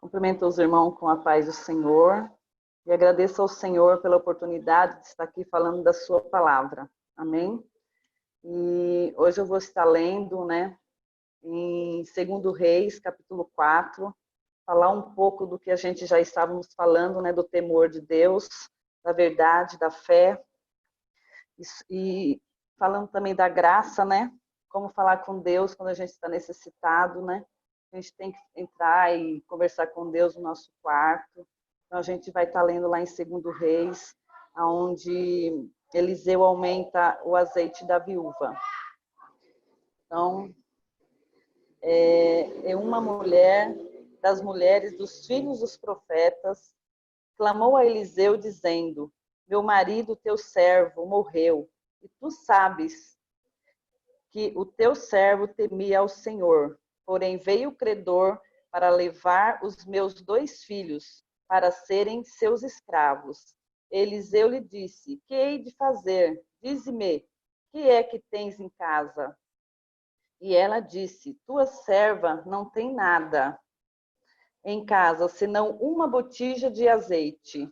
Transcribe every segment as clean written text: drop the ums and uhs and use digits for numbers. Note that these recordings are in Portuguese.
Cumprimento os irmãos com a paz do Senhor e agradeço ao Senhor pela oportunidade de estar aqui falando da sua palavra. Amém? E hoje eu vou estar lendo, em 2 Reis, capítulo 4, falar um pouco do que a gente já estávamos falando, do temor de Deus, da verdade, da fé, e falando também da graça, como falar com Deus quando a gente está necessitado, A gente tem que entrar e conversar com Deus no nosso quarto. Então, a gente vai estar lendo lá em 2 Reis, onde Eliseu aumenta o azeite da viúva. Então, uma mulher das mulheres dos filhos dos profetas clamou a Eliseu, dizendo: meu marido, teu servo, morreu, e tu sabes que o teu servo temia ao Senhor. Porém veio o credor para levar os meus 2 filhos, para serem seus escravos. Eliseu lhe disse: que hei de fazer? Dize-me, que é que tens em casa? E ela disse: tua serva não tem nada em casa, senão uma botija de azeite.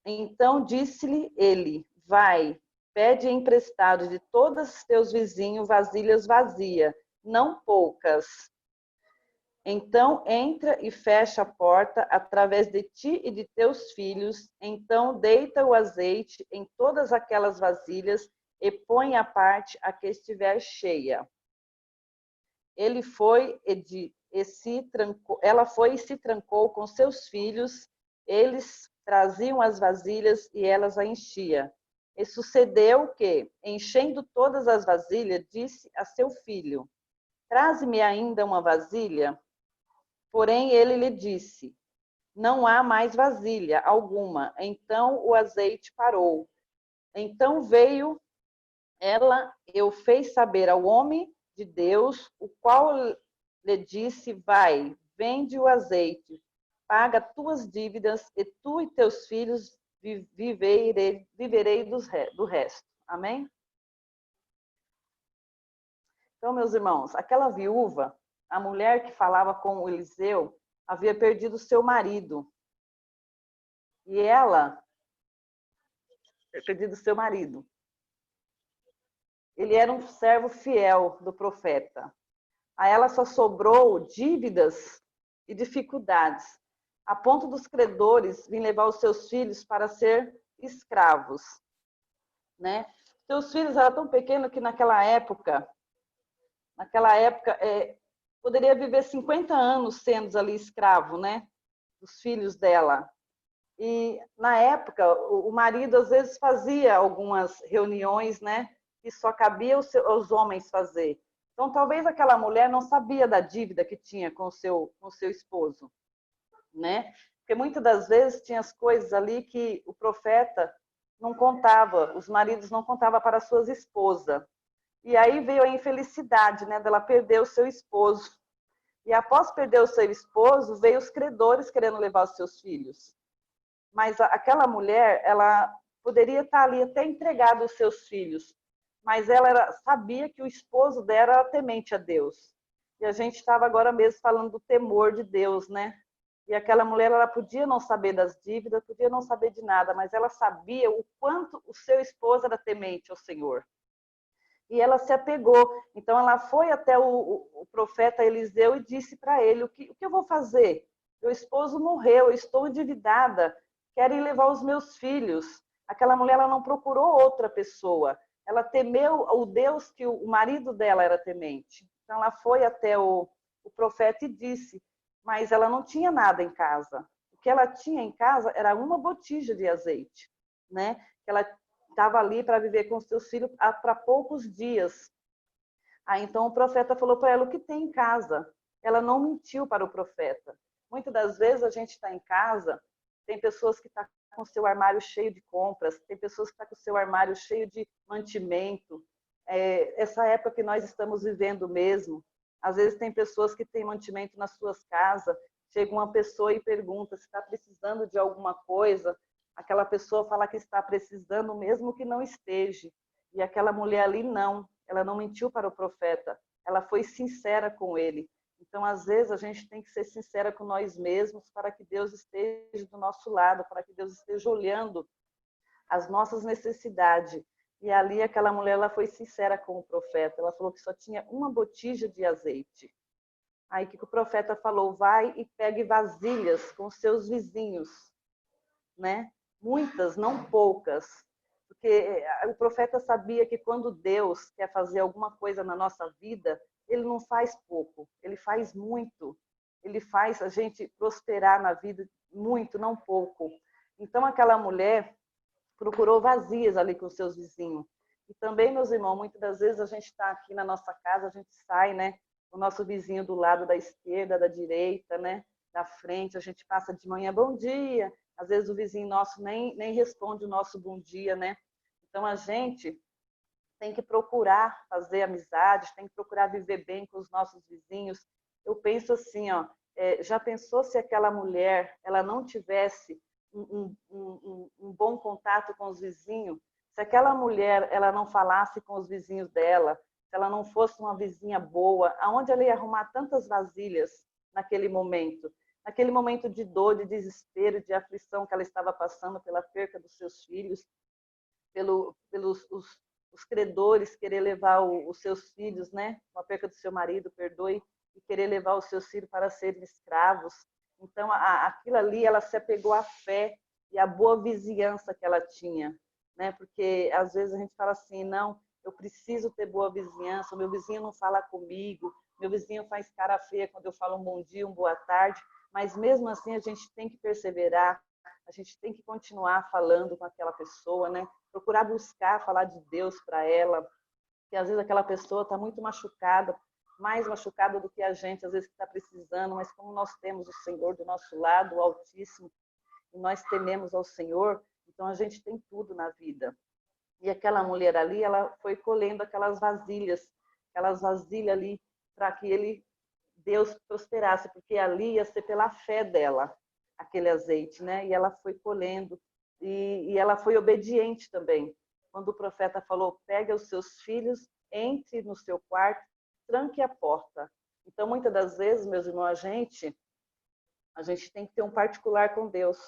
Então disse-lhe ele: vai, pede emprestado de todos os teus vizinhos vasilhas vazias, não poucas. Então entra e fecha a porta através de ti e de teus filhos. Então deita o azeite em todas aquelas vasilhas e põe à parte a que estiver cheia. Ela foi e se trancou com seus filhos. Eles traziam as vasilhas e elas a enchia. E sucedeu que, enchendo todas as vasilhas, disse a seu filho: traze-me ainda uma vasilha. Porém ele lhe disse: não há mais vasilha alguma. Então o azeite parou. Então veio ela e o fez saber ao homem de Deus, o qual lhe disse: vai, vende o azeite, paga tuas dívidas, e tu e teus filhos viverei do resto. Amém? Então, meus irmãos, aquela viúva, a mulher que falava com Eliseu, havia perdido seu marido. E ela tinha perdido seu marido. Ele era um servo fiel do profeta. A ela só sobrou dívidas e dificuldades, a ponto dos credores virem levar os seus filhos para ser escravos. Seus filhos eram tão pequenos que naquela época, poderia viver 50 anos sendo ali escravo, dos filhos dela. E na época, o marido às vezes fazia algumas reuniões, que só cabia aos homens fazer. Então, talvez aquela mulher não sabia da dívida que tinha com o seu esposo, Porque muitas das vezes tinha as coisas ali que o profeta não contava, os maridos não contavam para suas esposas. E aí veio a infelicidade, dela perder o seu esposo. E após perder o seu esposo, veio os credores querendo levar os seus filhos. Mas aquela mulher, ela poderia estar ali até entregada os seus filhos, mas ela sabia que o esposo dela era temente a Deus. E a gente estava agora mesmo falando do temor de Deus, E aquela mulher, ela podia não saber das dívidas, podia não saber de nada, mas ela sabia o quanto o seu esposo era temente ao Senhor. E ela se apegou. Então, ela foi até o profeta Eliseu e disse para ele: o que eu vou fazer? Meu esposo morreu, eu estou endividada, quero ir levar os meus filhos. Aquela mulher, ela não procurou outra pessoa. Ela temeu o Deus que o marido dela era temente. Então, ela foi até o profeta e disse, mas ela não tinha nada em casa. O que ela tinha em casa era uma botija de azeite, Ela estava ali para viver com os seus filhos para poucos dias. Aí, então, o profeta falou para ela o que tem em casa. Ela não mentiu para o profeta. Muitas das vezes a gente está em casa, tem pessoas que estão com o seu armário cheio de compras, tem pessoas que estão com o seu armário cheio de mantimento. Essa época que nós estamos vivendo mesmo, às vezes tem pessoas que têm mantimento nas suas casas, chega uma pessoa e pergunta se está precisando de alguma coisa, aquela pessoa fala que está precisando mesmo que não esteja. E aquela mulher ali não, ela não mentiu para o profeta, ela foi sincera com ele. Então, às vezes, a gente tem que ser sincera com nós mesmos para que Deus esteja do nosso lado, para que Deus esteja olhando as nossas necessidades. E ali aquela mulher, ela foi sincera com o profeta. Ela falou que só tinha uma botija de azeite. Aí que o profeta falou, vai e pegue vasilhas com seus vizinhos, né? Muitas, não poucas. Porque o profeta sabia que quando Deus quer fazer alguma coisa na nossa vida, ele não faz pouco, ele faz muito. Ele faz a gente prosperar na vida muito, não pouco. Então aquela mulher procurou vazias ali com seus vizinhos. E também, meus irmãos, muitas das vezes a gente está aqui na nossa casa, a gente sai, né? O nosso vizinho do lado da esquerda, da direita, né? Da frente, a gente passa de manhã, bom dia. Às vezes o vizinho nosso nem responde o nosso bom dia, né? Então a gente tem que procurar fazer amizades, tem que procurar viver bem com os nossos vizinhos. Eu penso assim, ó, já pensou se aquela mulher ela não tivesse um bom contato com os vizinhos? Se aquela mulher ela não falasse com os vizinhos dela, se ela não fosse uma vizinha boa, aonde ela ia arrumar tantas vasilhas naquele momento? Naquele momento de dor, de desespero, de aflição que ela estava passando pela perca dos seus filhos, pelos os credores querer levar os seus filhos, né, com a perca do seu marido, perdoe, e querer levar os seus filhos para serem escravos. Então, aquilo ali, ela se apegou à fé e à boa vizinhança que ela tinha, né? Porque às vezes a gente fala assim, não, eu preciso ter boa vizinhança, meu vizinho não fala comigo, meu vizinho faz cara feia quando eu falo um bom dia, uma boa tarde, mas mesmo assim a gente tem que perseverar, a gente tem que continuar falando com aquela pessoa, né? Procurar buscar, falar de Deus para ela, que às vezes aquela pessoa está muito machucada, mais machucada do que a gente, às vezes que está precisando, mas como nós temos o Senhor do nosso lado, o Altíssimo, e nós tememos ao Senhor, então a gente tem tudo na vida. E aquela mulher ali, ela foi colhendo aquelas vasilhas ali, para que Deus prosperasse, porque ali ia ser pela fé dela, aquele azeite, né? E ela foi colhendo, e ela foi obediente também. Quando o profeta falou, pega os seus filhos, entre no seu quarto, tranque a porta. Então, muitas das vezes, meus irmãos, a gente tem que ter um particular com Deus.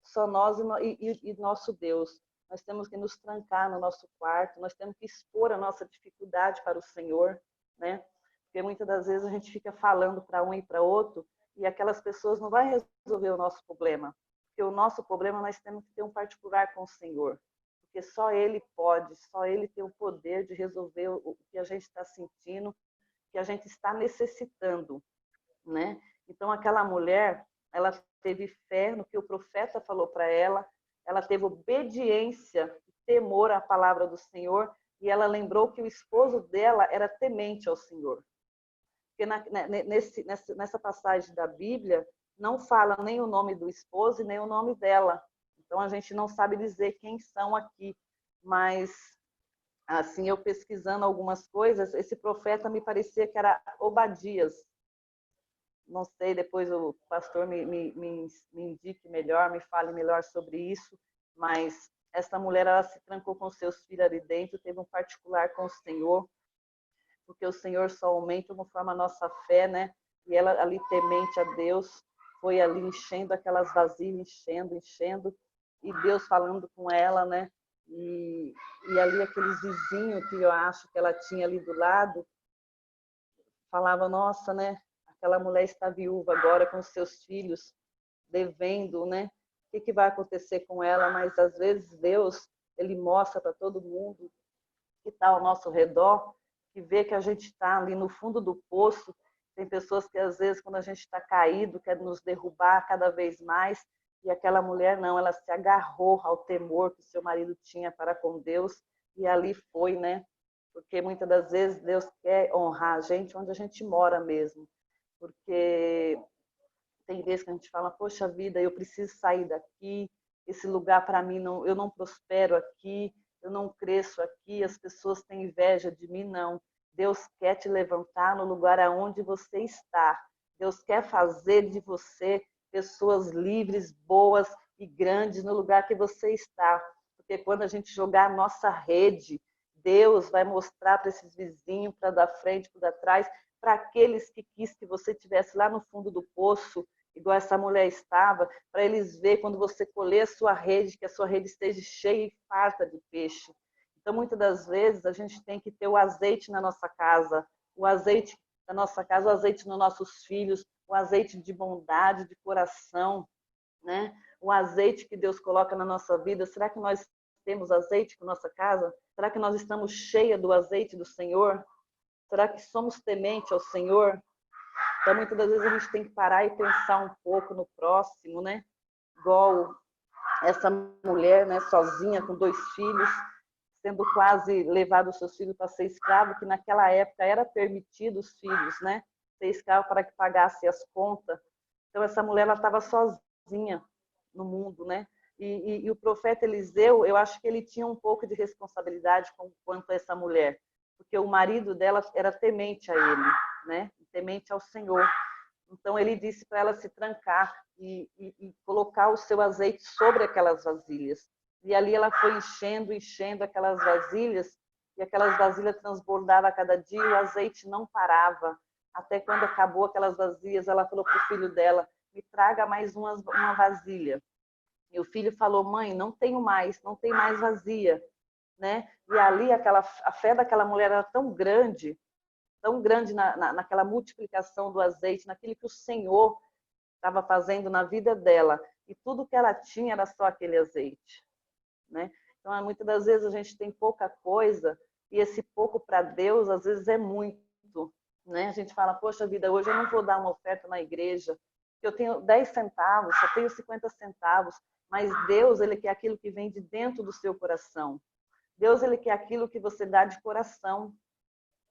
Só nós e nosso Deus. Nós temos que nos trancar no nosso quarto, nós temos que expor a nossa dificuldade para o Senhor, né? Porque muitas das vezes a gente fica falando para um e para outro e aquelas pessoas não vão resolver o nosso problema. Porque o nosso problema nós temos que ter um particular com o Senhor. Porque só Ele pode, só Ele tem o poder de resolver o que a gente está sentindo, o que a gente está necessitando, né? Então aquela mulher, ela teve fé no que o profeta falou para ela teve obediência e temor à palavra do Senhor, e ela lembrou que o esposo dela era temente ao Senhor. Porque nessa passagem da Bíblia, não fala nem o nome do esposo e nem o nome dela. Então, a gente não sabe dizer quem são aqui. Mas, assim, eu pesquisando algumas coisas, esse profeta me parecia que era Obadias. Não sei, depois o pastor me indique melhor, me fale melhor sobre isso. Mas essa mulher, ela se trancou com seus filhos ali dentro, teve um particular com o Senhor, porque o Senhor só aumenta conforme a nossa fé, né? E ela ali temente a Deus, foi ali enchendo aquelas vasilhas, enchendo, e Deus falando com ela, né? E ali aqueles vizinhos que eu acho que ela tinha ali do lado, falava, nossa, né? Aquela mulher está viúva agora com os seus filhos, devendo, né? O que vai acontecer com ela? Mas às vezes Deus, ele mostra para todo mundo que está ao nosso redor, que vê que a gente está ali no fundo do poço. Tem pessoas que às vezes quando a gente está caído, quer nos derrubar cada vez mais, e aquela mulher não, ela se agarrou ao temor que o seu marido tinha para com Deus, e ali foi, né? Porque muitas das vezes Deus quer honrar a gente onde a gente mora mesmo, porque tem vezes que a gente fala, poxa vida, eu preciso sair daqui, esse lugar para mim, não, eu não prospero aqui, eu não cresço aqui, as pessoas têm inveja de mim, não. Deus quer te levantar no lugar aonde você está. Deus quer fazer de você pessoas livres, boas e grandes no lugar que você está. Porque quando a gente jogar a nossa rede, Deus vai mostrar para esses vizinhos, para da frente, para trás, para aqueles que quis que você estivesse lá no fundo do poço, igual essa mulher estava, para eles verem quando você colher a sua rede, que a sua rede esteja cheia e farta de peixe. Então, muitas das vezes, a gente tem que ter o azeite na nossa casa, o azeite da nossa casa, o azeite nos nossos filhos, o azeite de bondade, de coração, né? O azeite que Deus coloca na nossa vida. Será que nós temos azeite na nossa casa? Será que nós estamos cheias do azeite do Senhor? Será que somos tementes ao Senhor? Então, muitas das vezes a gente tem que parar e pensar um pouco no próximo, né? Igual essa mulher, né, sozinha, com 2 filhos, sendo quase levado os seus filhos para ser escravo, que naquela época era permitido os filhos, né, ser escravo para que pagasse as contas. Então, essa mulher, ela estava sozinha no mundo, né? E o profeta Eliseu, eu acho que ele tinha um pouco de responsabilidade quanto a essa mulher, porque o marido dela era temente a ele, né? Temente ao Senhor. Então, ele disse para ela se trancar e colocar o seu azeite sobre aquelas vasilhas. E ali ela foi enchendo aquelas vasilhas, e aquelas vasilhas transbordavam a cada dia, e o azeite não parava. Até quando acabou aquelas vasilhas, ela falou para o filho dela, me traga mais uma vasilha. E o filho falou, mãe, não tem mais vazia. Né? E ali a fé daquela mulher era tão grande naquela multiplicação do azeite, naquilo que o Senhor estava fazendo na vida dela. E tudo que ela tinha era só aquele azeite. Né? Então, muitas das vezes a gente tem pouca coisa, e esse pouco para Deus, às vezes, é muito. Né? A gente fala, poxa vida, hoje eu não vou dar uma oferta na igreja, eu tenho 10 centavos, só tenho 50 centavos, mas Deus, Ele quer aquilo que vem de dentro do seu coração. Deus, Ele quer aquilo que você dá de coração.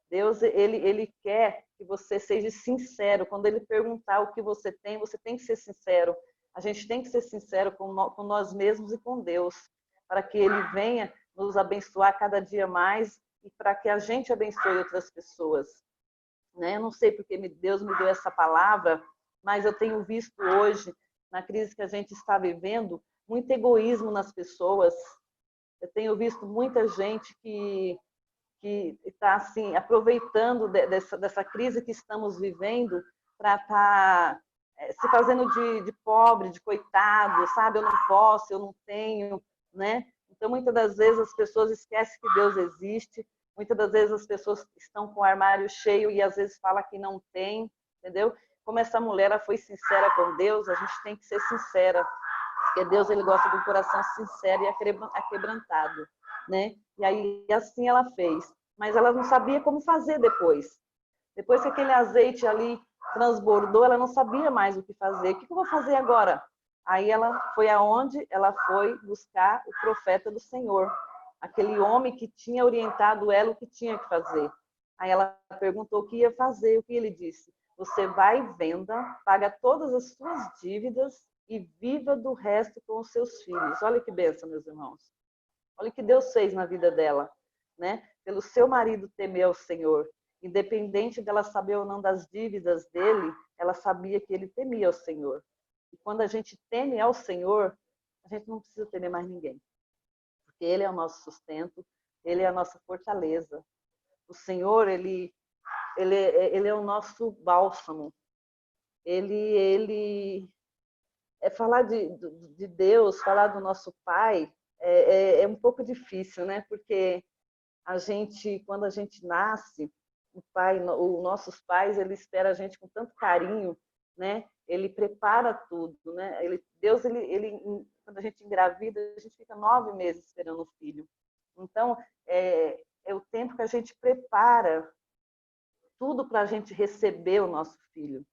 Deus, ele quer que você seja sincero. Quando Ele perguntar o que você tem que ser sincero. A gente tem que ser sincero com nós mesmos e com Deus, para que Ele venha nos abençoar cada dia mais e para que a gente abençoe outras pessoas. Né? Eu não sei porque Deus me deu essa palavra, mas eu tenho visto hoje, na crise que a gente está vivendo, muito egoísmo nas pessoas. Eu tenho visto muita gente que está assim, aproveitando dessa crise que estamos vivendo para estar se fazendo de pobre, de coitado, sabe? Eu não posso, eu não tenho, né? Então, muitas das vezes as pessoas esquecem que Deus existe, muitas das vezes as pessoas estão com o armário cheio e às vezes fala que não tem, entendeu? Como essa mulher ela foi sincera com Deus, a gente tem que ser sincera, porque Deus ele gosta de um coração sincero e aquebrantado, né? E aí assim ela fez, mas ela não sabia como fazer depois. Depois que aquele azeite ali transbordou, ela não sabia mais o que fazer. O que eu vou fazer agora? Aí ela foi aonde? Ela foi buscar o profeta do Senhor, aquele homem que tinha orientado ela o que tinha que fazer. Aí ela perguntou o que ia fazer, o que ele disse? Você vai e venda, paga todas as suas dívidas e viva do resto com os seus filhos. Olha que bênção, meus irmãos. Olha o que Deus fez na vida dela, né? Pelo seu marido temer ao Senhor. Independente dela saber ou não das dívidas dele, ela sabia que ele temia ao Senhor. E quando a gente teme ao Senhor, a gente não precisa temer mais ninguém. Porque Ele é o nosso sustento, Ele é a nossa fortaleza. O Senhor, Ele é o nosso bálsamo. Ele é falar de Deus, falar do nosso Pai, é um pouco difícil, né? Porque a gente, quando a gente nasce, os nossos pais, ele espera a gente com tanto carinho, né? Ele prepara tudo, né? Deus, quando a gente engravida, a gente fica 9 meses esperando o filho. Então, é o tempo que a gente prepara tudo para a gente receber o nosso filho.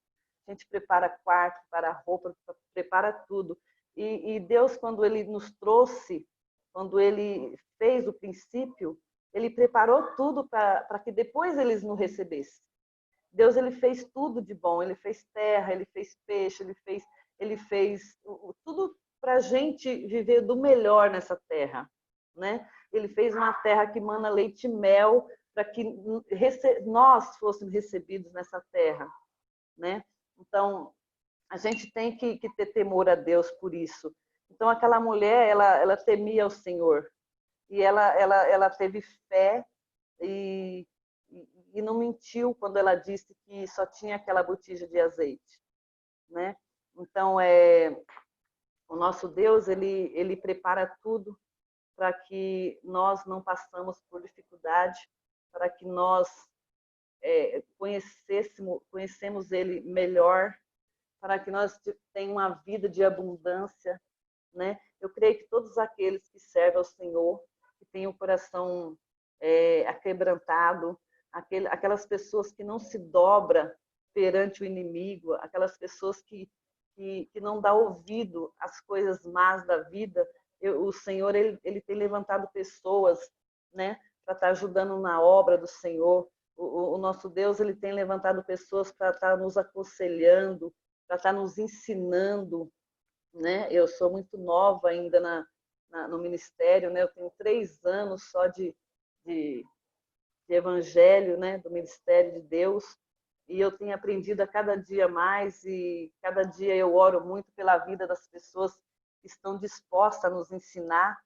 A gente prepara quarto, prepara roupa, prepara tudo. E Deus, quando Ele nos trouxe, quando Ele fez o princípio, Ele preparou tudo para que depois eles nos recebessem. Deus, Ele fez tudo de bom. Ele fez terra, Ele fez peixe, Ele fez tudo para a gente viver do melhor nessa terra, né? Ele fez uma terra que mana leite e mel para que nós fôssemos recebidos nessa terra, né? Então, a gente tem que ter temor a Deus por isso. Então, aquela mulher, ela temia o Senhor. E ela teve fé e e não mentiu quando ela disse que só tinha aquela botija de azeite, né? Então, o nosso Deus, ele prepara tudo para que nós não passamos por dificuldade, para que nós conhecemos Ele melhor, para que nós tenhamos uma vida de abundância, né? Eu creio que todos aqueles que servem ao Senhor, que têm o coração aquebrantado, aquelas pessoas que não se dobram perante o inimigo, aquelas pessoas que não dá ouvido às coisas más da vida, o Senhor ele tem levantado pessoas, né, para estar ajudando na obra do Senhor. O nosso Deus ele tem levantado pessoas para estar nos aconselhando, para estar nos ensinando, né? Eu sou muito nova ainda no ministério, né? Eu tenho 3 anos só de evangelho, né? Do ministério de Deus, e eu tenho aprendido a cada dia mais, e cada dia eu oro muito pela vida das pessoas que estão dispostas a nos ensinar,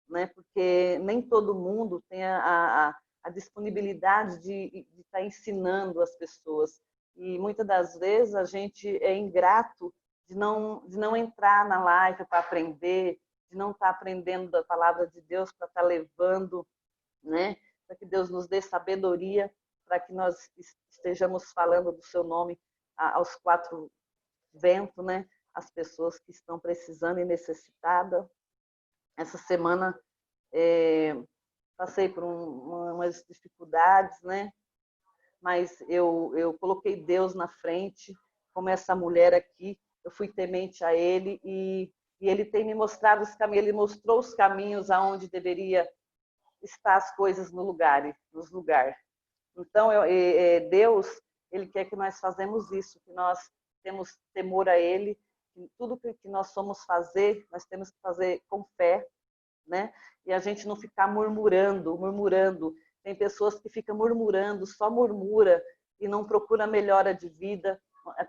né? Porque nem todo mundo tem a disponibilidade de estar ensinando as pessoas, e muitas das vezes a gente é ingrato de não entrar na live para aprender, de não estar aprendendo da palavra de Deus para estar levando, né? Para que Deus nos dê sabedoria, para que nós estejamos falando do seu nome aos 4 ventos, né? As pessoas que estão precisando e necessitadas. Essa semana passei por umas dificuldades, né? Mas eu coloquei Deus na frente, como essa mulher aqui, eu fui temente a Ele, e Ele tem me mostrado os caminhos, Ele mostrou os caminhos aonde deveria estar as coisas nos lugares. Então, Deus, Ele quer que nós fazemos isso, que nós temos temor a Ele, que tudo que nós somos fazer, nós temos que fazer com fé, né? E a gente não ficar murmurando. Tem pessoas que ficam murmurando, só murmura e não procura melhora de vida.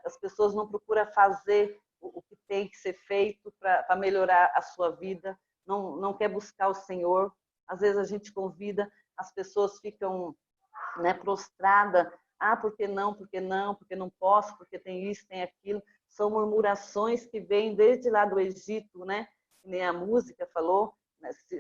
As pessoas não procuram fazer o que tem que ser feito para melhorar a sua vida, não quer buscar o Senhor. Às vezes a gente convida, as pessoas ficam, né, prostradas. Ah, por que não? Por que não? Porque não posso? Porque tem isso, tem aquilo. São murmurações que vêm desde lá do Egito, né? Nem a música falou.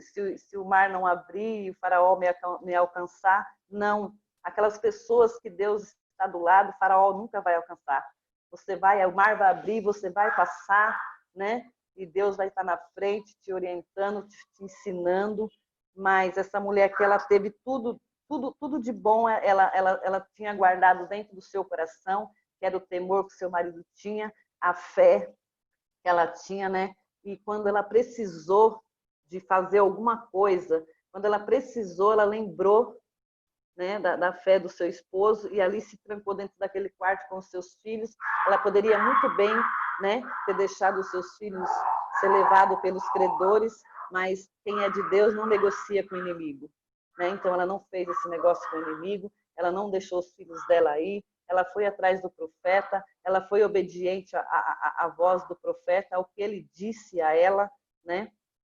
Se o mar não abrir e o faraó me alcançar, não. Aquelas pessoas que Deus está do lado, o faraó nunca vai alcançar. O mar vai abrir, você vai passar, né? E Deus vai estar na frente, te orientando, te ensinando. Mas essa mulher aqui, ela teve tudo de bom, ela tinha guardado dentro do seu coração, que era o temor que o seu marido tinha, a fé que ela tinha, né? E quando ela precisou de fazer alguma coisa, quando ela precisou, ela lembrou, né, da fé do seu esposo, e ali se trancou dentro daquele quarto com os seus filhos. Ela poderia muito bem, né, ter deixado os seus filhos ser levados pelos credores, mas quem é de Deus não negocia com o inimigo, né? Então ela não fez esse negócio com o inimigo, ela não deixou os filhos dela aí, ela foi atrás do profeta, ela foi obediente à voz do profeta, ao que ele disse a ela, né?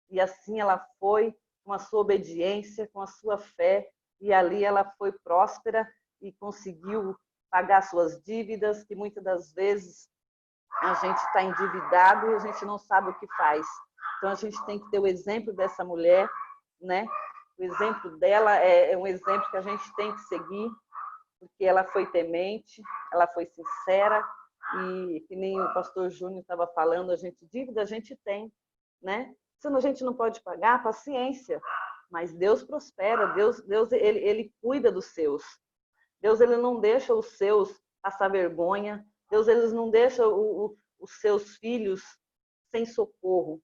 E assim ela foi com a sua obediência, com a sua fé, e ali ela foi próspera e conseguiu pagar suas dívidas, que muitas das vezes a gente está endividado e a gente não sabe o que faz. Então a gente tem que ter o exemplo dessa mulher, né? O exemplo dela é um exemplo que a gente tem que seguir, porque ela foi temente, ela foi sincera, e que nem o pastor Júnior estava falando, dívida a gente tem, né? Se a gente não pode pagar, paciência, mas Deus prospera, Deus ele cuida dos seus. Deus ele não deixa os seus passar vergonha, Deus ele não deixa os seus filhos sem socorro,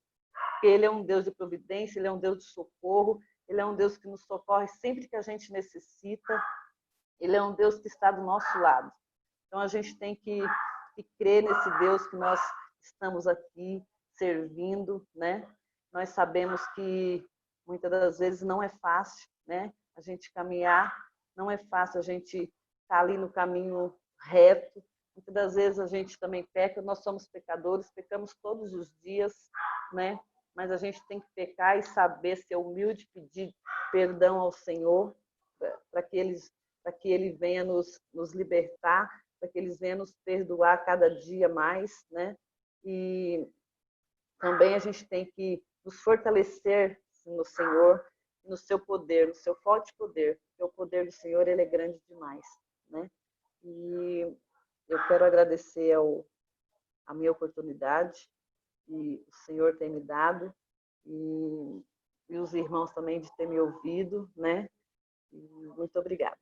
porque Ele é um Deus de providência, Ele é um Deus de socorro, Ele é um Deus que nos socorre sempre que a gente necessita, Ele é um Deus que está do nosso lado. Então a gente tem que crer nesse Deus que nós estamos aqui servindo, né? Nós sabemos que muitas das vezes não é fácil, né? A gente caminhar, não é fácil a gente estar ali no caminho reto. Muitas das vezes a gente também peca, nós somos pecadores, pecamos todos os dias, né? Mas a gente tem que pecar e saber ser humilde, pedir perdão ao Senhor, para que para que Ele venha nos libertar, para que Ele venha nos perdoar cada dia mais, né? E também a gente tem que nos fortalecer no Senhor, no seu poder, no seu forte poder, porque o poder do Senhor, ele é grande demais, né? E eu quero agradecer a minha oportunidade que o Senhor tem me dado e os irmãos também de ter me ouvido, né? E muito obrigada.